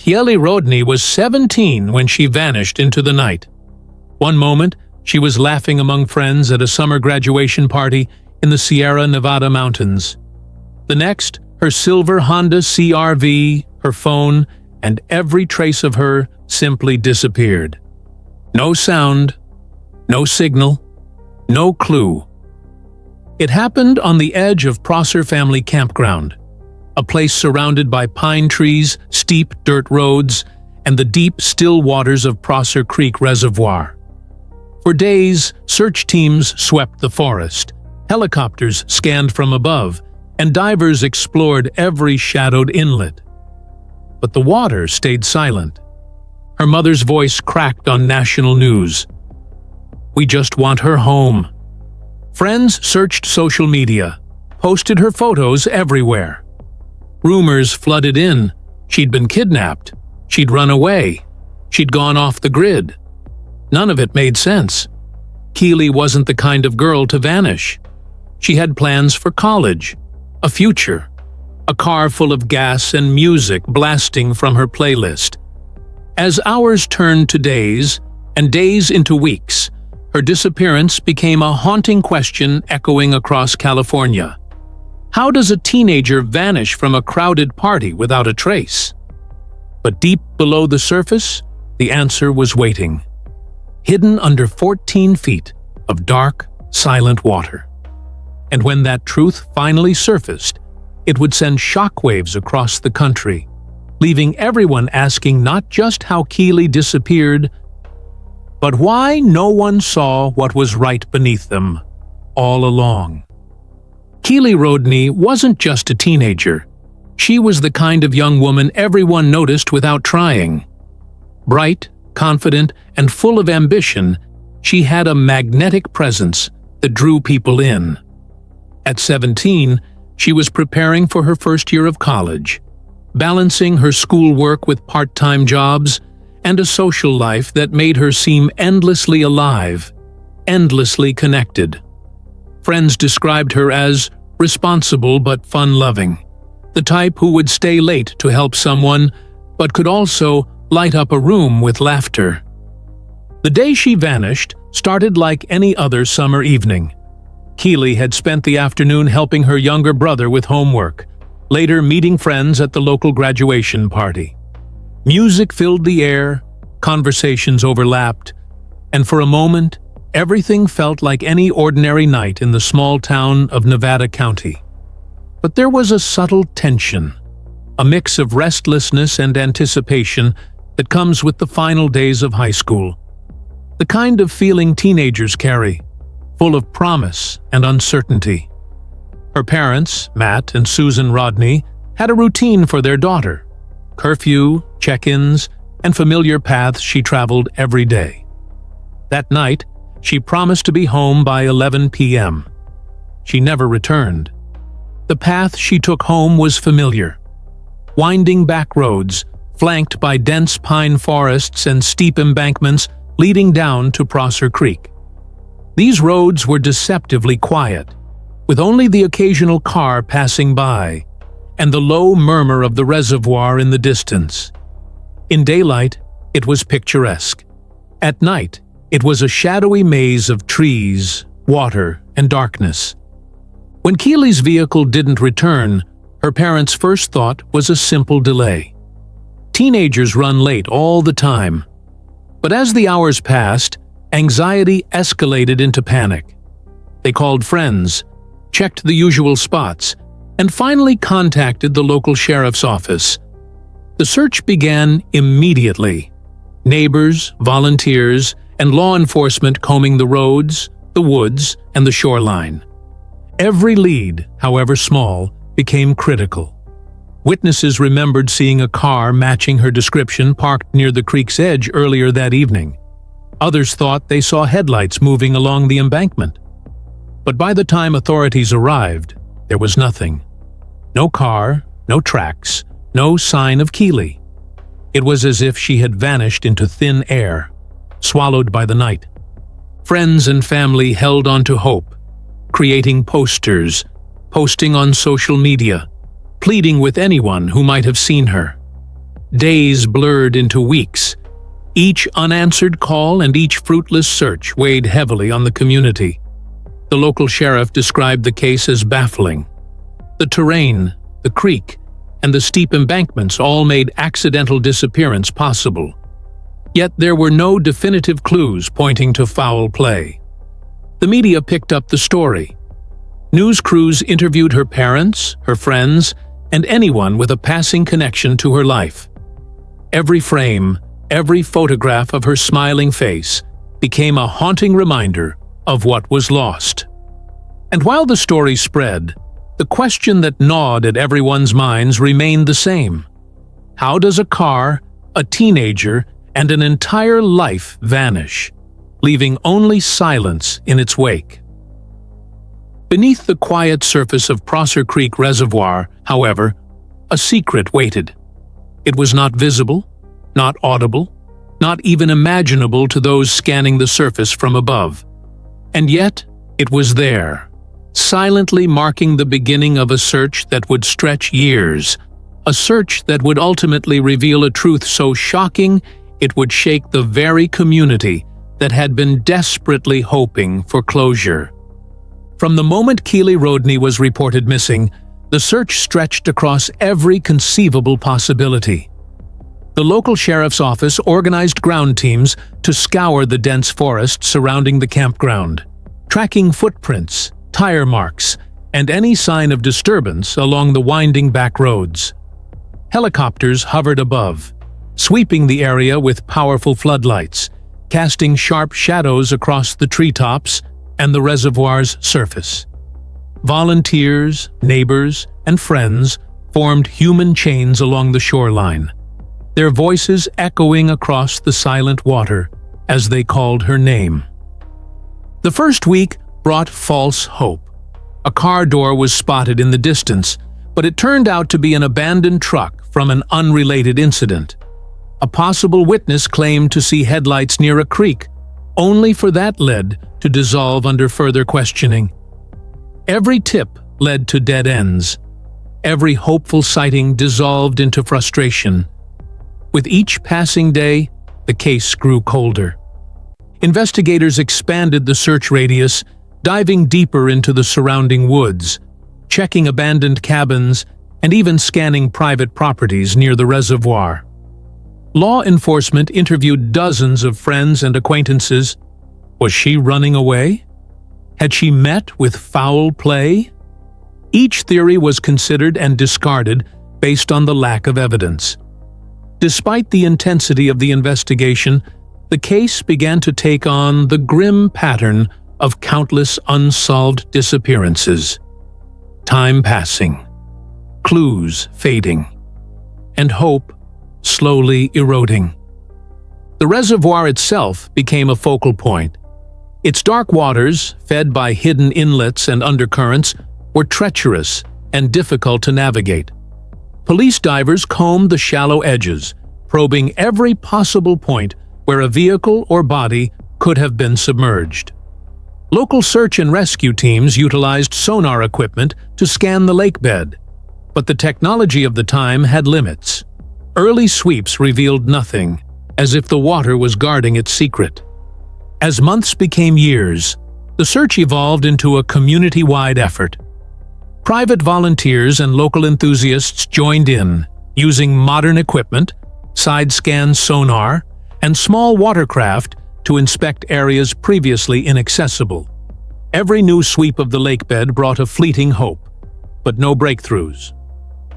Kiely Rodni was 17 when she vanished into the night. One moment, she was laughing among friends at a summer graduation party in the Sierra Nevada mountains. The next, her silver Honda CR-V, her phone, and every trace of her simply disappeared. No sound, no signal, no clue. It happened on the edge of Prosser Family Campground, a place surrounded by pine trees, steep dirt roads, and the deep, still waters of Prosser Creek Reservoir. For days, search teams swept the forest, helicopters scanned from above, and divers explored every shadowed inlet. But the water stayed silent. Her mother's voice cracked on national news. "We just want her home." Friends searched social media, posted her photos everywhere. Rumors flooded in. She'd been kidnapped. She'd run away. She'd gone off the grid. None of it made sense. Kiely wasn't the kind of girl to vanish. She had plans for college, a future, a car full of gas and music blasting from her playlist. As hours turned to days, and days into weeks, her disappearance became a haunting question echoing across California. How does a teenager vanish from a crowded party without a trace? But deep below the surface, the answer was waiting, hidden under 14 feet of dark, silent water. And when that truth finally surfaced, it would send shockwaves across the country, leaving everyone asking not just how Kiely disappeared, but why no one saw what was right beneath them all along. Kiely Rodni wasn't just a teenager. She was the kind of young woman everyone noticed without trying. Bright, confident, and full of ambition, she had a magnetic presence that drew people in. At 17, she was preparing for her first year of college, balancing her schoolwork with part-time jobs and a social life that made her seem endlessly alive, endlessly connected. Friends described her as responsible but fun-loving, the type who would stay late to help someone but could also light up a room with laughter. The day she vanished started like any other summer evening. Kiely had spent the afternoon helping her younger brother with homework, later meeting friends at the local graduation party. Music filled the air, conversations overlapped, and for a moment, everything felt like any ordinary night in the small town of Nevada County. But there was a subtle tension, a mix of restlessness and anticipation that comes with the final days of high school. The kind of feeling teenagers carry, full of promise and uncertainty. Her parents, Matt and Susan Rodni, had a routine for their daughter: curfew, check-ins, and familiar paths she traveled every day. That night, she promised to be home by 11 p.m. She never returned. The path she took home was familiar. Winding back roads, flanked by dense pine forests and steep embankments leading down to Prosser Creek. These roads were deceptively quiet, with only the occasional car passing by and the low murmur of the reservoir in the distance. In daylight, it was picturesque. At night, it was a shadowy maze of trees, water, and darkness. When Kiely's vehicle didn't return, her parents' first thought was a simple delay. Teenagers run late all the time. But as the hours passed, anxiety escalated into panic. They called friends, checked the usual spots, and finally contacted the local sheriff's office. The search began immediately. Neighbors, volunteers, and law enforcement combing the roads, the woods, and the shoreline. Every lead, however small, became critical. Witnesses remembered seeing a car matching her description parked near the creek's edge earlier that evening. Others thought they saw headlights moving along the embankment. But by the time authorities arrived, there was nothing. No car, no tracks, no sign of Kiely. It was as if she had vanished into thin air, swallowed by the night. Friends and family held on to hope, creating posters, posting on social media, pleading with anyone who might have seen her. Days blurred into weeks. Each unanswered call and each fruitless search weighed heavily on the community. The local sheriff described the case as baffling. The terrain, the creek, and the steep embankments all made accidental disappearance possible. Yet there were no definitive clues pointing to foul play. The media picked up the story. News crews interviewed her parents, her friends, and anyone with a passing connection to her life. Every frame, every photograph of her smiling face became a haunting reminder of what was lost. And while the story spread, the question that gnawed at everyone's minds remained the same. How does a car, a teenager, and an entire life vanish, leaving only silence in its wake? Beneath the quiet surface of Prosser Creek Reservoir, however, a secret waited. It was not visible, not audible, not even imaginable to those scanning the surface from above. And yet, it was there, silently marking the beginning of a search that would stretch years, a search that would ultimately reveal a truth so shocking it would shake the very community that had been desperately hoping for closure. From the moment Kiely Rodni was reported missing, the search stretched across every conceivable possibility. The local sheriff's office organized ground teams to scour the dense forest surrounding the campground, tracking footprints, tire marks, and any sign of disturbance along the winding back roads. Helicopters hovered above, sweeping the area with powerful floodlights, casting sharp shadows across the treetops and the reservoir's surface. Volunteers, neighbors, and friends formed human chains along the shoreline, their voices echoing across the silent water as they called her name. The first week brought false hope. A car door was spotted in the distance, but it turned out to be an abandoned truck from an unrelated incident. A possible witness claimed to see headlights near a creek, only for that lead to dissolve under further questioning. Every tip led to dead ends. Every hopeful sighting dissolved into frustration. With each passing day, the case grew colder. Investigators expanded the search radius, diving deeper into the surrounding woods, checking abandoned cabins, and even scanning private properties near the reservoir. Law enforcement interviewed dozens of friends and acquaintances. Was she running away? Had she met with foul play? Each theory was considered and discarded based on the lack of evidence. Despite the intensity of the investigation, the case began to take on the grim pattern of countless unsolved disappearances. Time passing, clues fading, and hope slowly eroding. The reservoir itself became a focal point. Its dark waters, fed by hidden inlets and undercurrents, were treacherous and difficult to navigate. Police divers combed the shallow edges, probing every possible point where a vehicle or body could have been submerged. Local search and rescue teams utilized sonar equipment to scan the lakebed, but the technology of the time had limits. Early sweeps revealed nothing, as if the water was guarding its secret. As months became years, the search evolved into a community-wide effort. Private volunteers and local enthusiasts joined in, using modern equipment, side-scan sonar, and small watercraft to inspect areas previously inaccessible. Every new sweep of the lakebed brought a fleeting hope, but no breakthroughs.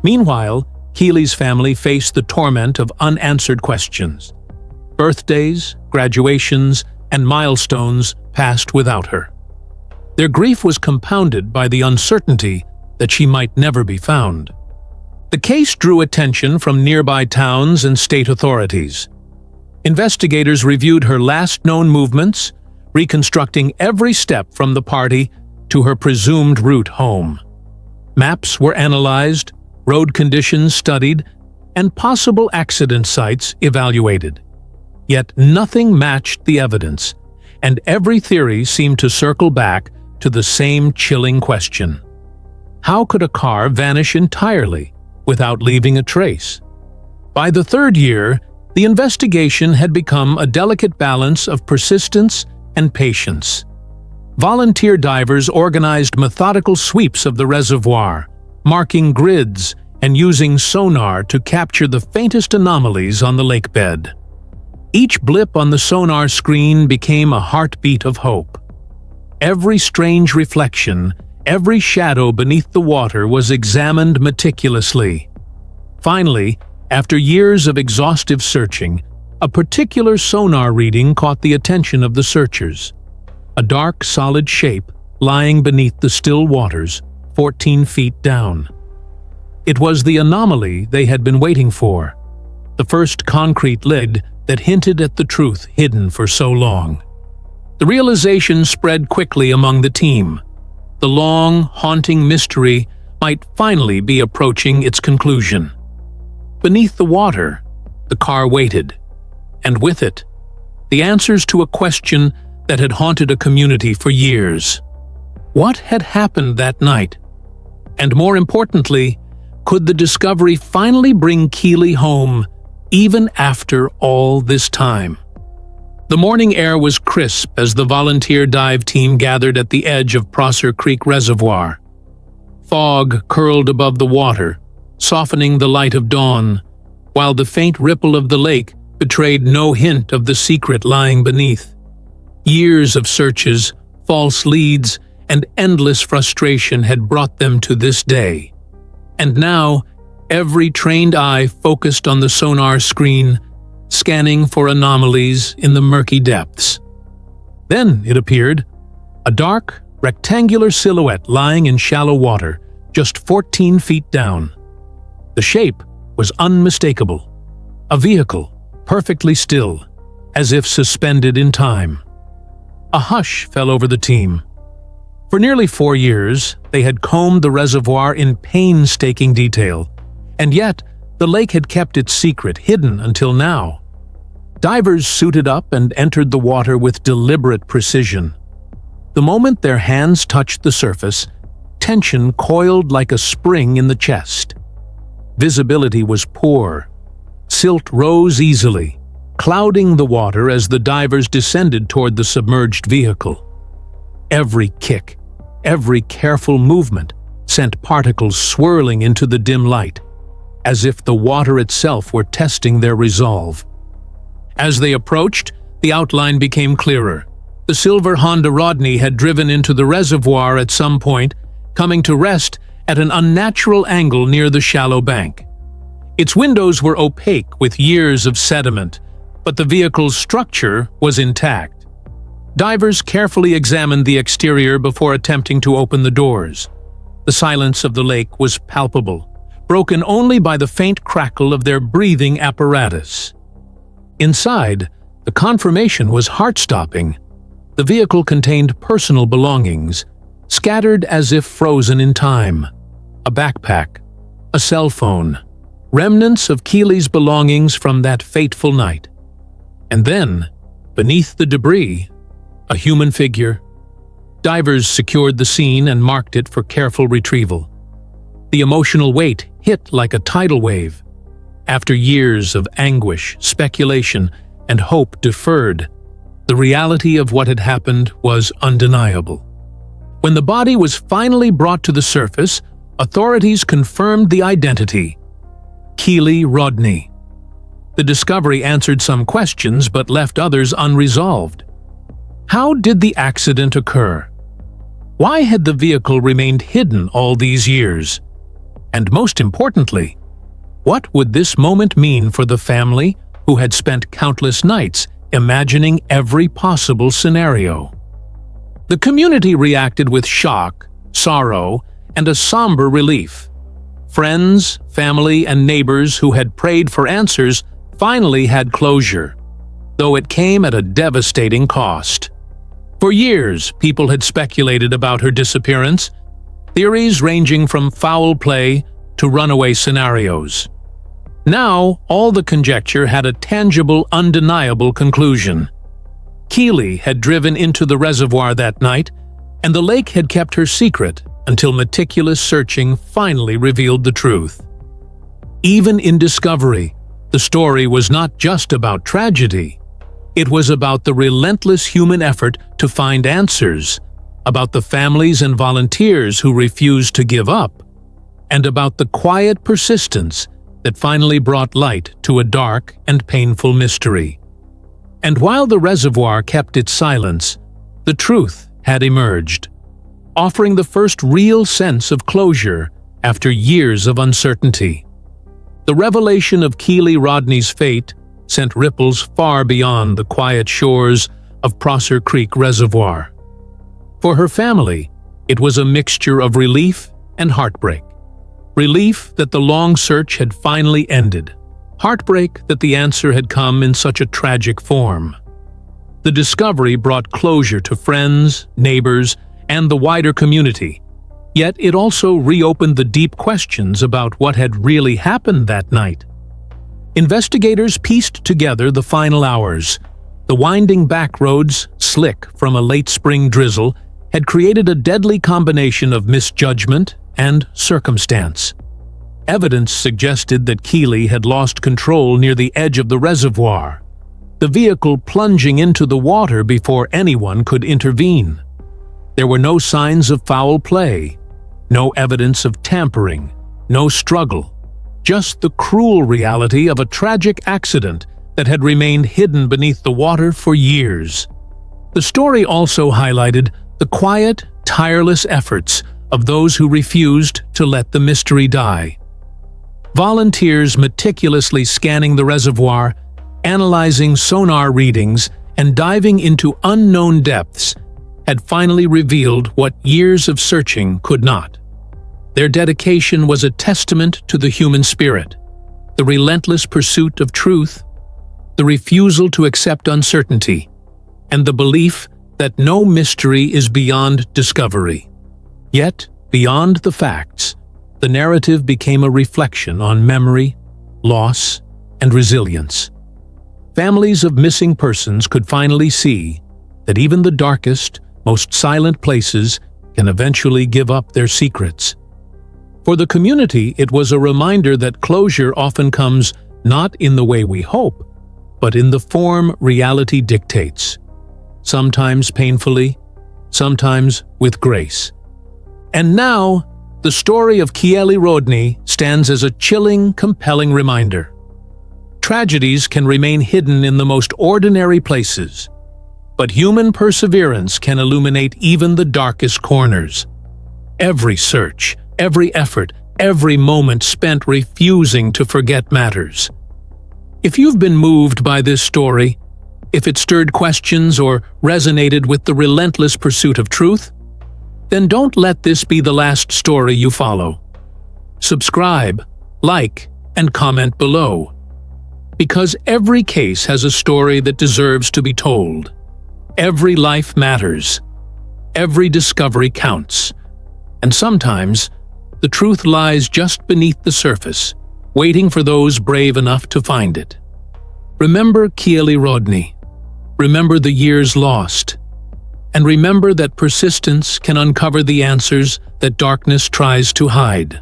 Meanwhile, Kiely's family faced the torment of unanswered questions. Birthdays, graduations, and milestones passed without her. Their grief was compounded by the uncertainty that she might never be found. The case drew attention from nearby towns and state authorities. Investigators reviewed her last known movements, reconstructing every step from the party to her presumed route home. Maps were analyzed, road conditions studied, and possible accident sites evaluated. Yet nothing matched the evidence, and every theory seemed to circle back to the same chilling question. How could a car vanish entirely without leaving a trace? By the third year, the investigation had become a delicate balance of persistence and patience. Volunteer divers organized methodical sweeps of the reservoir, marking grids and using sonar to capture the faintest anomalies on the lakebed. Each blip on the sonar screen became a heartbeat of hope. Every strange reflection, every shadow beneath the water was examined meticulously. Finally, after years of exhaustive searching, a particular sonar reading caught the attention of the searchers. A dark, solid shape lying beneath the still waters, 14 feet down. It was the anomaly they had been waiting for, the first concrete lid that hinted at the truth hidden for so long. The realization spread quickly among the team. The long, haunting mystery might finally be approaching its conclusion. Beneath the water, the car waited, and with it, the answers to a question that had haunted a community for years. What had happened that night? And more importantly, could the discovery finally bring Kiely home, even after all this time? The morning air was crisp as the volunteer dive team gathered at the edge of Prosser Creek Reservoir. Fog curled above the water, softening the light of dawn, while the faint ripple of the lake betrayed no hint of the secret lying beneath. Years of searches, false leads, and endless frustration had brought them to this day. And now, every trained eye focused on the sonar screen, scanning for anomalies in the murky depths. Then, it appeared, a dark, rectangular silhouette lying in shallow water, just 14 feet down. The shape was unmistakable. A vehicle, perfectly still, as if suspended in time. A hush fell over the team. For nearly 4 years, they had combed the reservoir in painstaking detail, and yet the lake had kept its secret hidden until now. Divers suited up and entered the water with deliberate precision. The moment their hands touched the surface, tension coiled like a spring in the chest. Visibility was poor. Silt rose easily, clouding the water as the divers descended toward the submerged vehicle. Every kick, every careful movement sent particles swirling into the dim light, as if the water itself were testing their resolve. As they approached, the outline became clearer. The silver Honda Rodni had driven into the reservoir at some point, coming to rest at an unnatural angle near the shallow bank. Its windows were opaque with years of sediment, but the vehicle's structure was intact. Divers carefully examined the exterior before attempting to open the doors. The silence of the lake was palpable, broken only by the faint crackle of their breathing apparatus. Inside, the confirmation was heart-stopping. The vehicle contained personal belongings, scattered as if frozen in time. A backpack, a cell phone, remnants of Kiely's belongings from that fateful night. And then, beneath the debris, a human figure. Divers secured the scene and marked it for careful retrieval. The emotional weight hit like a tidal wave. After years of anguish, speculation, and hope deferred, the reality of what had happened was undeniable. When the body was finally brought to the surface, authorities confirmed the identity: Kiely Rodni. The discovery answered some questions but left others unresolved. How did the accident occur? Why had the vehicle remained hidden all these years? And most importantly, what would this moment mean for the family who had spent countless nights imagining every possible scenario? The community reacted with shock, sorrow, and a somber relief. Friends, family, and neighbors who had prayed for answers finally had closure, though it came at a devastating cost. For years, people had speculated about her disappearance, theories ranging from foul play to runaway scenarios. Now, all the conjecture had a tangible, undeniable conclusion. Kiely had driven into the reservoir that night, and the lake had kept her secret until meticulous searching finally revealed the truth. Even in discovery, The story was not just about tragedy. It was about the relentless human effort to find answers, about the families and volunteers who refused to give up, and about the quiet persistence that finally brought light to a dark and painful mystery. And while the reservoir kept its silence, the truth had emerged, offering the first real sense of closure after years of uncertainty. The revelation of Kiely Rodni's fate sent ripples far beyond the quiet shores of Prosser Creek Reservoir. For her family, it was a mixture of relief and heartbreak. Relief that the long search had finally ended. Heartbreak that the answer had come in such a tragic form. The discovery brought closure to friends, neighbors, and the wider community. Yet it also reopened the deep questions about what had really happened that night. Investigators pieced together the final hours. The winding back roads, slick from a late spring drizzle, had created a deadly combination of misjudgment and circumstance. Evidence suggested that Kiely had lost control near the edge of the reservoir, the vehicle plunging into the water before anyone could intervene. There were no signs of foul play, no evidence of tampering, no struggle, just the cruel reality of a tragic accident that had remained hidden beneath the water for years. The story also highlighted the quiet, tireless efforts of those who refused to let the mystery die. Volunteers meticulously scanning the reservoir, analyzing sonar readings, and diving into unknown depths had finally revealed what years of searching could not. Their dedication was a testament to the human spirit, the relentless pursuit of truth, the refusal to accept uncertainty, and the belief that no mystery is beyond discovery. Yet, beyond the facts, the narrative became a reflection on memory, loss, and resilience. Families of missing persons could finally see that even the darkest, most silent places can eventually give up their secrets. For the community, it was a reminder that closure often comes not in the way we hope, but in the form reality dictates. Sometimes painfully, sometimes with grace. And now, the story of Kiely Rodni stands as a chilling, compelling reminder. Tragedies can remain hidden in the most ordinary places, but human perseverance can illuminate even the darkest corners. Every search, every effort, every moment spent refusing to forget matters. If you've been moved by this story, if it stirred questions or resonated with the relentless pursuit of truth, then don't let this be the last story you follow. Subscribe, like, and comment below. Because every case has a story that deserves to be told. Every life matters. Every discovery counts. And sometimes, the truth lies just beneath the surface, waiting for those brave enough to find it. Remember Kiely Rodni. Remember the years lost. And remember that persistence can uncover the answers that darkness tries to hide.